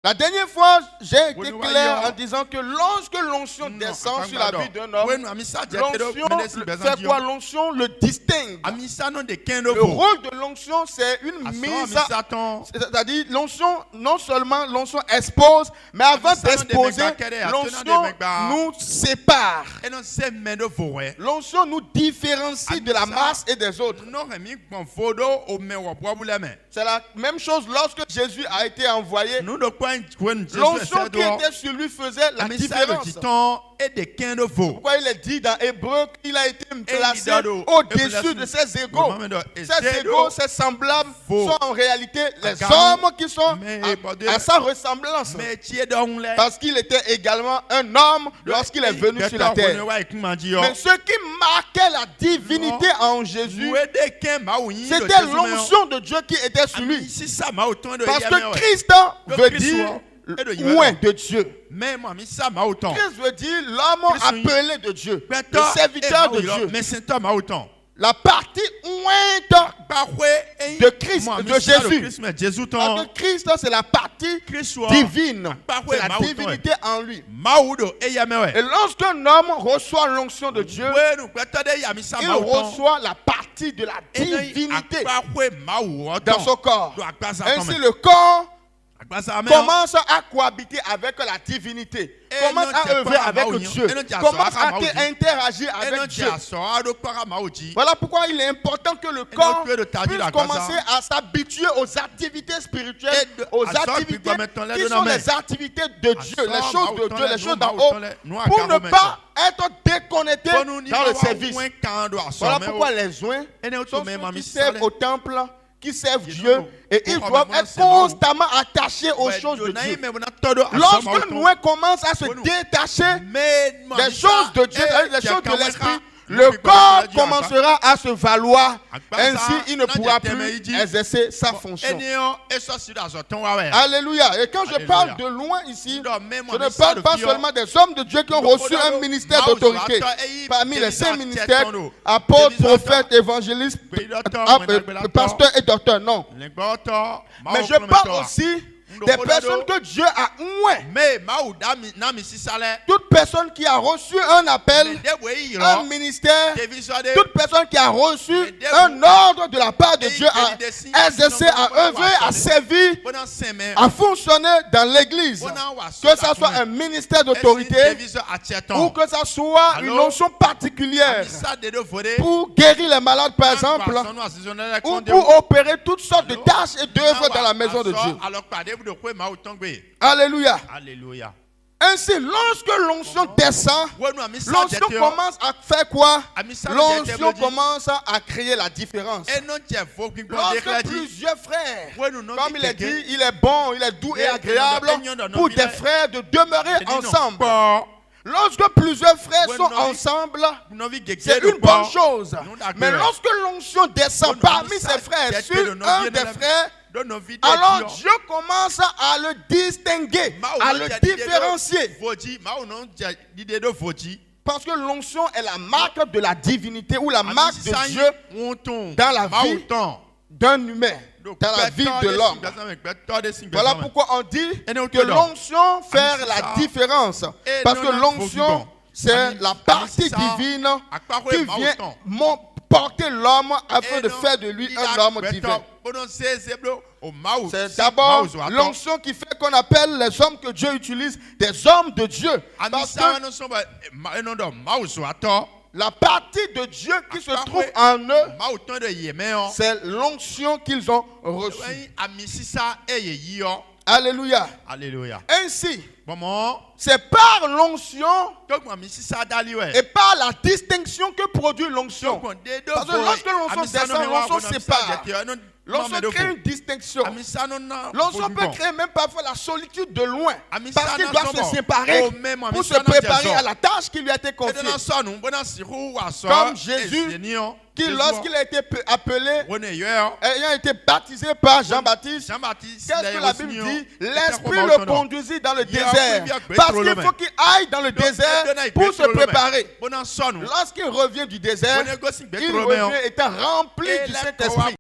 La dernière fois, j'ai été clair en disant que lorsque l'onction descend sur la vie d'un homme, l'onction fait quoi? L'onction le distingue. Le rôle de l'onction, c'est une mise, c'est-à-dire l'onction, non seulement l'onction expose, mais avant d'exposer, l'onction nous sépare. L'onction nous différencie de la masse et des autres. C'est la même chose lorsque Jésus a été envoyé. L'onction qui était sur lui faisait la différence. Pourquoi il est dit dans Hébreu qu'il a été placé au-dessus de ses égaux. Ses égaux, ses semblables sont en réalité les hommes qui sont à sa ressemblance. Parce qu'il était également un homme lorsqu'il est venu sur la terre. Mais ce qui marquait la divinité en Jésus, c'était l'onction de Dieu qui était sur lui. Parce que Christ veut dire oint de Dieu. Christ veut dire l'homme appelé de Dieu, le serviteur de Dieu. La partie ointe de Christ, de Jésus. Parce que Christ, c'est la partie divine. C'est la divinité en lui. Et lorsqu'un homme reçoit l'onction de Dieu, il reçoit la partie de la divinité dans son corps. Ainsi, le corps commence à cohabiter avec la divinité, commence à œuvrer avec Dieu, commence à interagir avec Dieu. Voilà pourquoi il est important que le corps puisse commencer à s'habituer aux activités spirituelles, aux activités qui sont les activités de Dieu, les choses de Dieu, les choses d'en haut, pour ne pas être déconnecté dans le service. Voilà pourquoi les joints sont ceux qui servent au temple, qui servent Dieu, et ils doivent être constamment attachés aux choses de Dieu. Lorsque nous commençons à se détacher des choses de Dieu, des choses de l'esprit, le corps commencera à se valoir. Ainsi, il ne pourra plus exercer sa fonction. Alléluia. Et quand je parle de loin ici, je ne parle pas seulement des hommes de Dieu qui ont reçu un ministère d'autorité. Parmi les 5 ministères, apôtres, prophètes, évangélistes, pasteurs et docteurs, non. Mais je parle aussi des personnes que Dieu a oint. Toute personne qui a reçu un appel, un ministère, toute personne qui a reçu un ordre de la part de Dieu à exercer, à œuvrer, à servir, à fonctionner dans l'église, que ce soit un ministère d'autorité ou que ce soit une notion particulière pour guérir les malades par exemple, ou pour opérer toutes sortes de tâches et d'œuvres dans la maison de Dieu. Alléluia. Alléluia. Ainsi, lorsque l'onction descend, l'onction commence à faire quoi? L'onction commence à créer la différence. Lorsque plusieurs frères, comme il est dit, il est bon, il est doux et agréable pour des frères de demeurer ensemble. Lorsque plusieurs frères sont ensemble, c'est une bonne chose. Mais lorsque l'onction descend parmi ses frères sur un des frères, alors Dieu commence à le distinguer, à le différencier. Parce que l'onction est la marque de la divinité ou la marque de Dieu dans la vie d'un humain, dans la vie de l'homme. Voilà pourquoi on dit que l'onction fait la différence. Parce que l'onction, c'est la partie divine qui vient porter l'homme afin de faire de lui un homme divin. C'est d'abord l'onction qui fait qu'on appelle les hommes que Dieu utilise des hommes de Dieu. Parce que la partie de Dieu qui se trouve en eux, c'est l'onction qu'ils ont reçue. Alléluia. Alléluia. Ainsi, c'est par l'onction et par la distinction que produit l'onction. Parce que lorsque l'onction descend, l'onction sépare. L'onction crée une distinction. L'onction peut créer même parfois la solitude de loin. Parce qu'il doit se séparer pour se préparer à la tâche qui lui a été confiée. Comme Jésus, qui lorsqu'il a été appelé, ayant été baptisé par Jean-Baptiste, qu'est-ce que la Bible dit? L'Esprit le conduisit dans le désert. Parce qu'il faut qu'il aille dans le désert pour se préparer. Lorsqu'il revient du désert, il revient étant rempli du Saint-Esprit.